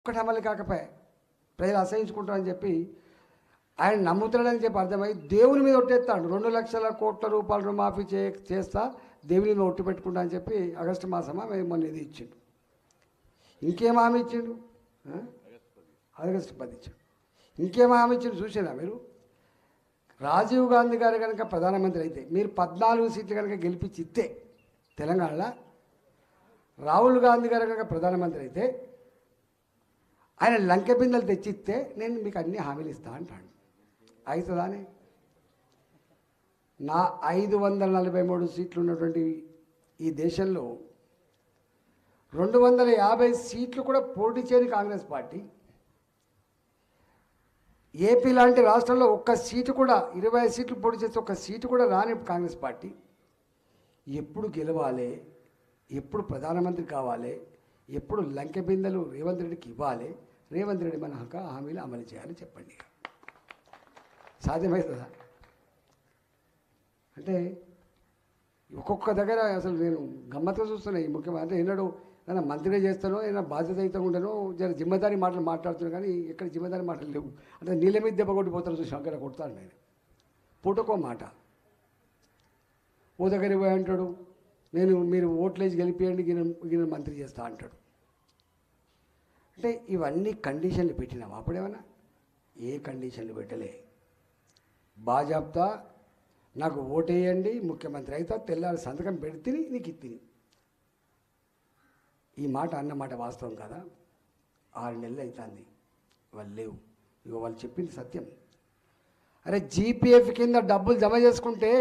ఒక్కటి అమలు కాకపోయా ప్రజలు అసహించుకుంటారని చెప్పి ఆయన నమ్ముతాడని చెప్పి అర్థమై దేవుని మీద ఒట్టేస్తాడు. 2,00,000 కోట్ల రూపాయలు రుణమాఫీ చేస్తా దేవుని మీద ఒట్టు పెట్టుకుంటా అని చెప్పి ఆగస్టు మాసమా మొన్న ఇది ఇచ్చిండు. ఇంకేం హామీ ఇచ్చిండు? ఆగస్టు 10 ఇచ్చిండు. ఇంకేం హామీ ఇచ్చిండు చూసారా మీరు? రాజీవ్ గాంధీ గారు కనుక ప్రధానమంత్రి అయితే, మీరు 14 సీట్లు కనుక గెలిపించి ఇస్తే తెలంగాణలో, రాహుల్ గాంధీ గారు కనుక ప్రధానమంత్రి అయితే ఆయన లంకె బిందెలు తెచ్చిస్తే నేను మీకు అన్ని హామీలు ఇస్తా అంటాడు. అవుతుందానే? నా 543 సీట్లు ఉన్నటువంటి ఈ దేశంలో 250 సీట్లు కూడా పోటీ చేయని కాంగ్రెస్ పార్టీ, ఏపీ లాంటి రాష్ట్రంలో ఒక్క సీటు కూడా 25 సీట్లు పోటీ చేస్తే ఒక్క సీటు కూడా రాని కాంగ్రెస్ పార్టీ ఎప్పుడు గెలవాలి, ఎప్పుడు ప్రధానమంత్రి కావాలి, ఎప్పుడు లంకె బిందెలు రేవంత్ రెడ్డికి ఇవ్వాలి, రేవంత్ రెడ్డి మన హామీలు అమలు చేయాలని చెప్పండి. సాధ్యమవుతుందా? అంటే ఒక్కొక్క దగ్గర అసలు నేను గమ్మత్తుగా చూస్తున్నాను. ఈ ముఖ్యమంత్రి అంటే ఎన్నడూ ఏదైనా మంత్రిగా చేస్తానో, ఏదైనా బాధ్యతయుతంగా ఉంటానో, జర జిమ్మదారి మాటలు మాట్లాడుతున్నాను, కానీ ఇక్కడ జిమ్మదారి మాటలు లేవు. అంటే నీళ్ళ మీద దెబ్బ కొట్టిపోతాను చూసి అక్కడ కొడతాను నేను. పూటకో మాట. ఓ దగ్గర పోయి అంటాడు, మీరు ఓట్లేసి గెలిపియండి, ఈయన మంత్రి చేస్తా అంటాడు. అంటే ఇవన్నీ కండిషన్లు పెట్టినాం. అప్పుడేమన్నా ఏ కండిషన్లు పెట్టలే. బాజాబ్తా నాకు ఓటేయండి, ముఖ్యమంత్రి అయితే తెల్లారి సంతకం పెడితే నీకు ఇత్తిని. ఈ మాట అన్నమాట వాస్తవం కదా. 6 నెలలు అవుతుంది, వాళ్ళు లేవు. ఇక వాళ్ళు చెప్పింది సత్యం. అరే జీపీఎఫ్ కింద డబ్బులు జమ చేసుకుంటే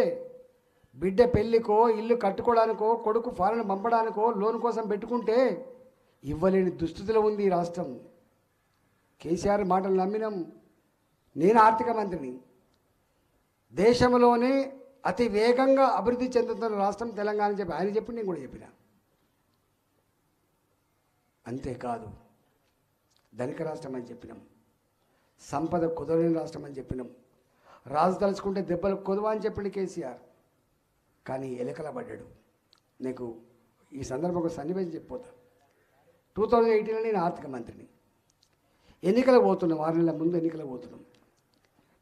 బిడ్డ పెళ్ళికో, ఇల్లు కట్టుకోవడానికో, కొడుకు ఫారెన్ పంపడానికో లోన్ కోసం పెట్టుకుంటే ఇవ్వలేని దుస్థితిలో ఉంది ఈ రాష్ట్రం. కేసీఆర్ మాటలు నమ్మినాం. నేను ఆర్థిక మంత్రిని. దేశంలోనే అతి వేగంగా అభివృద్ధి చెందుతున్న రాష్ట్రం తెలంగాణ అని చెప్పి ఆయన చెప్పి నేను కూడా చెప్పిన. అంతేకాదు, ధనిక రాష్ట్రం అని చెప్పినాం, సంపద కుదరలేని రాష్ట్రం అని చెప్పినాం, రాజు తలుచుకుంటే దెబ్బలు కుదవా అని చెప్పిండు కేసీఆర్. కానీ ఎలకల పడ్డాడు. నీకు ఈ సందర్భంగా సన్నివేశం చెప్పిపోతా. 2018లో నేను ఆర్థిక మంత్రిని. ఎన్నికలకు పోతున్నాం, 6 నెలల ముందు ఎన్నికలకు పోతున్నాం.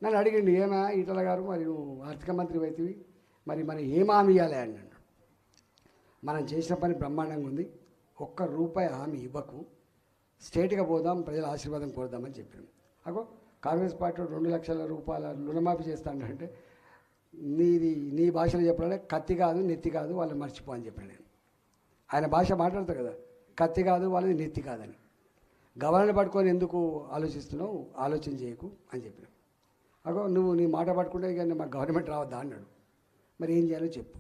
నన్ను అడిగిండు, ఏమా ఈటల గారు, మరి నువ్వు ఆర్థిక మంత్రి అవుతుంది, మరి మనం ఏం హామీ ఇవ్వాలి అన్నాడు. మనం చేసిన పని బ్రహ్మాండంగా ఉంది, ₹1 హామీ ఇవ్వకు, స్టేట్గా పోదాం, ప్రజల ఆశీర్వాదం కోరుదామని చెప్పాను. అగో కాంగ్రెస్ పార్టీ 2,00,000 రూపాయల రుణమాఫీ చేస్తానంటే నీ భాషలో చెప్పాలంటే కత్తి కాదు నెత్తి కాదు వాళ్ళని మర్చిపో అని చెప్పాను నేను. ఆయన భాష మాట్లాడతారు కదా, కత్తి కాదు వాళ్ళది నెత్తి కాదని. గవర్నర్ పట్టుకొని ఎందుకు ఆలోచిస్తున్నావు, ఆలోచన చేయకు అని చెప్పిన. అగో నువ్వు నీ మాట పట్టుకుంటే ఇక మా గవర్నమెంట్ రావద్దా అన్నాడు. మరి ఏం చేయాలో చెప్పు.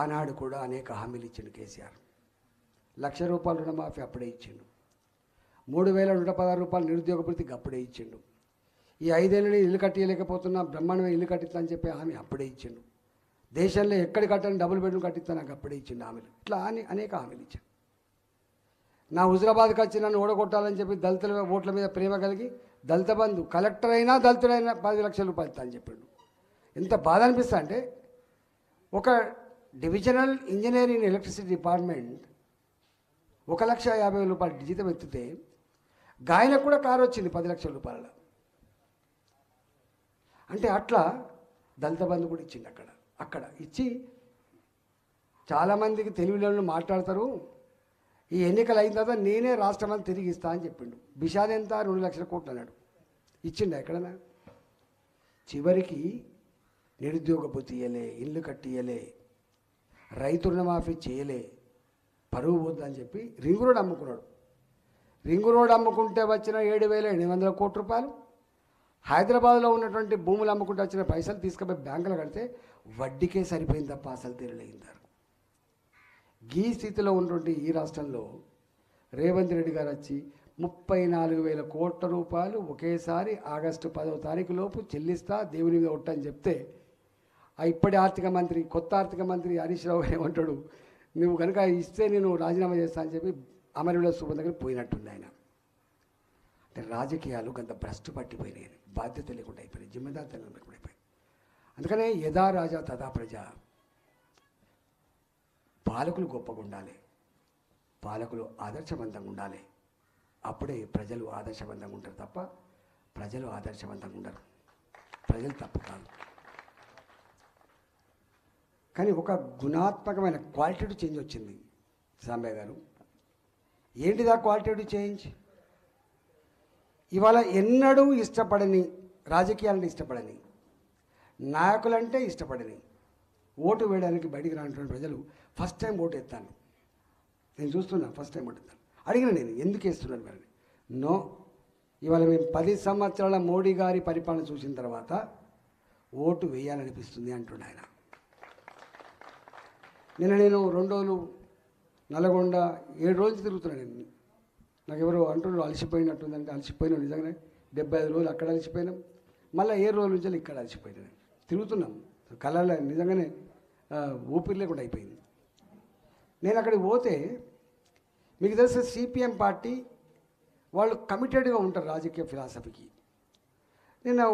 ఆనాడు కూడా అనేక హామీలు ఇచ్చిండు కేసీఆర్. ₹1,00,000 రుణమాఫీ అప్పుడే ఇచ్చిండు. 3,116 రూపాయలు నిరుద్యోగ భృతికి అప్పుడే ఇచ్చిండు. ఈ 5 ఏళ్ళని ఇల్లు కట్టియలేకపోతున్నా, బ్రహ్మాండమైన ఇల్లు కట్టిస్తా అని చెప్పి హామీ అప్పుడే ఇచ్చిండు. దేశంలో ఎక్కడ కట్టని డబుల్ బెడ్రూమ్ కట్టిస్తా నాకు అప్పుడే ఇచ్చిండు హామీలు. ఇట్లా అనేక హామీలు ఇచ్చాను. నా హుజరాబాద్కి వచ్చి నన్ను ఓడగొట్టాలని చెప్పి దళితుల ఓట్ల మీద ప్రేమ కలిగి దళిత బంధు, కలెక్టర్ అయినా దళితుడైనా 10 లక్షల రూపాయలు ఇస్తా అని చెప్పిండు. ఎంత బాధ అనిపిస్తా అంటే, ఒక డివిజనల్ ఇంజనీరింగ్ ఎలక్ట్రిసిటీ డిపార్ట్మెంట్ 1,50,000 రూపాయలు జీతం ఎత్తితే గాయనకు కూడా కారు వచ్చింది 10 లక్షల రూపాయల. అంటే అట్లా దళిత బంధు కూడా ఇచ్చింది. అక్కడ ఇచ్చి చాలామందికి తెలివిలో మాట్లాడతారు, ఈ ఎన్నికలు అయిన తర్వాత నేనే రాష్ట్రాన్ని తిరిగి ఇస్తా అని చెప్పిండు. బిషాద్ ఎంత 2,00,000 కోట్లు అన్నాడు. ఇచ్చిండు ఎక్కడన్నా? చివరికి నిరుద్యోగ భృతి ఇయ్యలే, ఇల్లు కట్టియలే, రైతు రుణమాఫీ చేయలే, పరువు పోద్దని చెప్పి రింగు రోడ్ అమ్ముకున్నాడు. రింగు రోడ్ అమ్ముకుంటే వచ్చిన 7,800 కోట్ల రూపాయలు, హైదరాబాద్లో ఉన్నటువంటి భూములు అమ్ముకుంటే వచ్చిన పైసలు తీసుకుపోయి బ్యాంకులో కడితే వడ్డీకే సరిపోయింది తప్ప అసలు తీరలేయిందారు. ఈ స్థితిలో ఉన్నటువంటి ఈ రాష్ట్రంలో రేవంత్ రెడ్డి గారు వచ్చి 34,000 కోట్ల రూపాయలు ఒకేసారి ఆగస్టు 10వ తారీఖు లోపు చెల్లిస్తా దేవుని మీద ఒట్టని చెప్తే, ఇప్పటి ఆర్థిక మంత్రి, కొత్త ఆర్థిక మంత్రి హరీష్ రావు గారు ఏమంటాడు, నువ్వు కనుక ఇస్తే నేను రాజీనామా చేస్తా అని చెప్పి అమరవీల స్థూపం దగ్గర పోయినట్టుంది ఆయన. అంటే రాజకీయాలు కొంత భ్రష్టు పట్టిపోయినాయి, బాధ్యత లేకుండా అయిపోయినాయి, జిమ్మెదారితనం లేకుండా అయిపోయి. అందుకనే యథా రాజా తథా ప్రజ. పాలకులు గొప్పగా ఉండాలి, పాలకులు ఆదర్శవంతంగా ఉండాలి, అప్పుడే ప్రజలు ఆదర్శవంతంగా ఉంటారు తప్ప ప్రజలు ఆదర్శవంతంగా ఉండరు. ప్రజలు తప్పు కాదు. కానీ ఒక గుణాత్మకమైన క్వాలిటేటివ్ చేంజ్ వచ్చింది సాంబయ్య గారు. ఏంటిది ఆ క్వాలిటేటివ్ చేంజ్? ఇవాళ ఎన్నడూ ఇష్టపడని, రాజకీయాలను ఇష్టపడని, నాయకులంటే ఇష్టపడని, ఓటు వేయడానికి బయటికి రానటువంటి ప్రజలు ఫస్ట్ టైం ఓటు ఎత్తాను. నేను చూస్తున్నా, ఫస్ట్ టైం ఓటు ఎత్తాను. అడిగిన నేను ఎందుకు వేస్తున్నాను మరి? నో, ఇవాళ మేము 10 సంవత్సరాల మోడీ గారి పరిపాలన చూసిన తర్వాత ఓటు వేయాలనిపిస్తుంది అంటున్నాడు ఆయన. నేను 2 రోజులు నల్గొండ 7 రోజులు తిరుగుతున్నాను. నేను నాకు ఎవరో అంటున్నారు అలసిపోయినట్టుందంటే అలసిపోయినా, నిజంగానే 75 రోజులు అక్కడ అలసిపోయినాం, మళ్ళీ 7 రోజుల నుంచి ఇక్కడ అలసిపోయినా. తిరుగుతున్నాం, కళ్ళలో నిజంగానే ఊపిరి లేకుండా అయిపోయింది. నేను అక్కడికి పోతే మీకు తెలిసిన సిపిఎం పార్టీ వాళ్ళు కమిటెడ్గా ఉంటారు రాజకీయ ఫిలాసఫీకి. నేను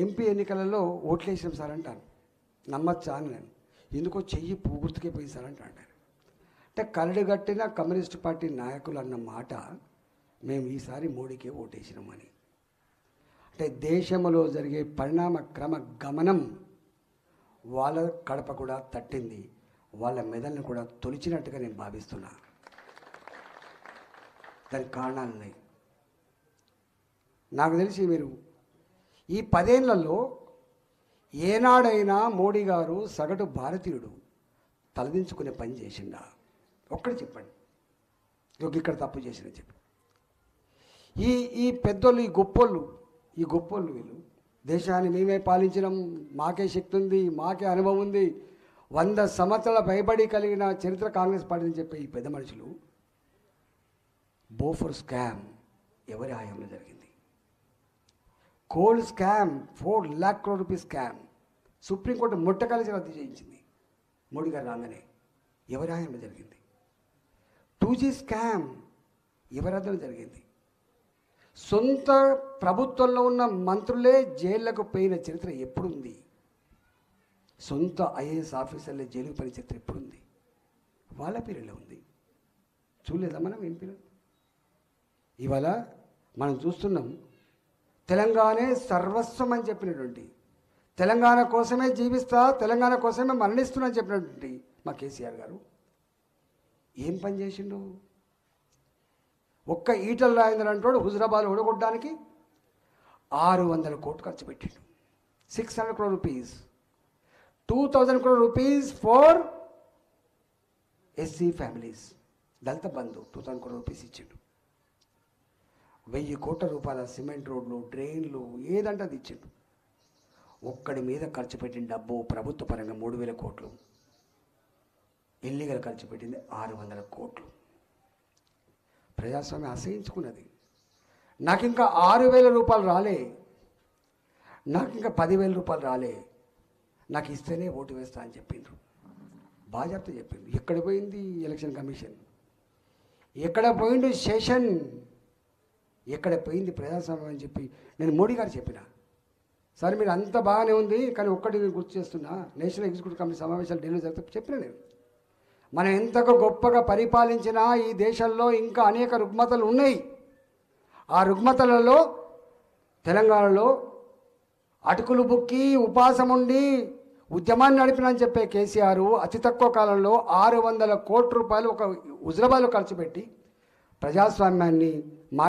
ఎంపీ ఎన్నికలలో ఓట్లు వేసాం సార్ అంటాను. నమ్మచ్చా అని నేను, ఎందుకో చెయ్యి పూర్తికే పోయి సార్ అంటాను. అంటే కరడుగట్టిన కమ్యూనిస్ట్ పార్టీ నాయకులు అన్న మాట, మేము ఈసారి మోడీకే ఓటేసినామని. అంటే దేశంలో జరిగే పరిణామ క్రమ గమనం వాళ్ళ కడప కూడా తట్టింది, వాళ్ళ మెదల్ని కూడా తొలిచినట్టుగా నేను భావిస్తున్నా. దానికి కారణాలు ఉన్నాయి. నాకు తెలిసి మీరు ఈ 10 ఏళ్లలో ఏనాడైనా మోడీ గారు సగటు భారతీయుడు తలదించుకునే పని చేసిండా? ఒక్కటి చెప్పండి, ఇక్కడ తప్పు చేసిన చెప్పి. ఈ పెద్దోళ్ళు, ఈ గొప్పోళ్ళు వీళ్ళు దేశాన్ని మేమే పాలించడం, మాకే శక్తి ఉంది, మాకే అనుభవం ఉంది, 100 సంవత్సరాల భయపడి కలిగిన చరిత్ర కాంగ్రెస్ పార్టీ అని చెప్పే ఈ పెద్ద మనుషులు బోఫోర్ స్కామ్ ఎవరి హయాంలో జరిగింది? Coal scam, 4 lakh crore rupees scam supreme court ముట్టకలిసి రద్దు చేయించింది మోడీ గారు రాగానే. ఎవరి హయాంలో జరిగింది? 2G స్కామ్ ఎవరి హయాంలో జరిగింది? సొంత ప్రభుత్వంలో ఉన్న మంత్రులే జైళ్లకు పోయిన చరిత్ర ఎప్పుడుంది? సొంత ఐఏఎస్ ఆఫీసర్లే జైలుకు పోయిన చరిత్ర ఎప్పుడుంది? వాళ్ళ పీరియడ్లో ఉంది. చూడలేదా మనం ఏం పీరియడ్? ఇవాళ మనం చూస్తున్నాం, తెలంగాణే సర్వస్వం అని చెప్పినటువంటి, తెలంగాణ కోసమే జీవిస్తా, తెలంగాణ కోసమే మరణిస్తున్నా అని చెప్పినటువంటి మా కేసీఆర్ గారు ఏం పని చేసిండు? ఒక్క ఈటల రాజేందర్ అంటాడు హుజరాబాద్ ఓడగొట్టడానికి 600 కోట్లు ఖర్చు పెట్టిండు. 600 crore rupees, 2000 crore rupees for SC families, Dalit Bandhu 2000 crore rupees ఇచ్చిండు. 1000 కోట్ల రూపాయల సిమెంట్ రోడ్లు, డ్రైన్లు, ఏదంటే అది ఇచ్చిండు. ఒక్కడి మీద ఖర్చు పెట్టిన డబ్బు ప్రభుత్వ పరంగా 3000 కోట్లు, ఇల్లీగల్ ఖర్చు పెట్టింది 600 కోట్లు. ప్రజాస్వామ్యం అసహించుకున్నది. నాకు ఇంకా 6000 రూపాయలు రాలే, నాకు ఇంకా 10,000 రూపాయలు రాలే, నాకు ఇస్తేనే ఓటు వేస్తా అని చెప్పిండ్రు. బాధ్యత చెప్పిండ్రు. ఎక్కడ పోయింది ఎలక్షన్ కమిషన్? ఎక్కడ పోయిండు సెషన్? ఎక్కడ పోయింది ప్రజాస్వామ్యం అని చెప్పి నేను మోడీ గారు చెప్పిన. సరే మీరు అంత బాగానే ఉంది, కానీ ఒక్కటి నేను గుర్తు చేస్తున్నా, నేషనల్ ఎగ్జిక్యూటివ్ కమిటీ సమావేశాలు ఢిల్లీలో జరిగితే చెప్పిన నేను, మనం ఎంతగా గొప్పగా పరిపాలించినా ఈ దేశంలో ఇంకా అనేక రుగ్మతలు ఉన్నాయి. ఆ రుగ్మతలలో తెలంగాణలో అటుకులు బుక్కి ఉపాసం ఉండి ఉద్యమాన్ని నడిపినని చెప్పే కేసీఆర్ అతి తక్కువ కాలంలో 600 కోట్ల రూపాయలు ఒక హుజరాబాద్లో ఖర్చు పెట్టి ప్రజాస్వామ్యాన్ని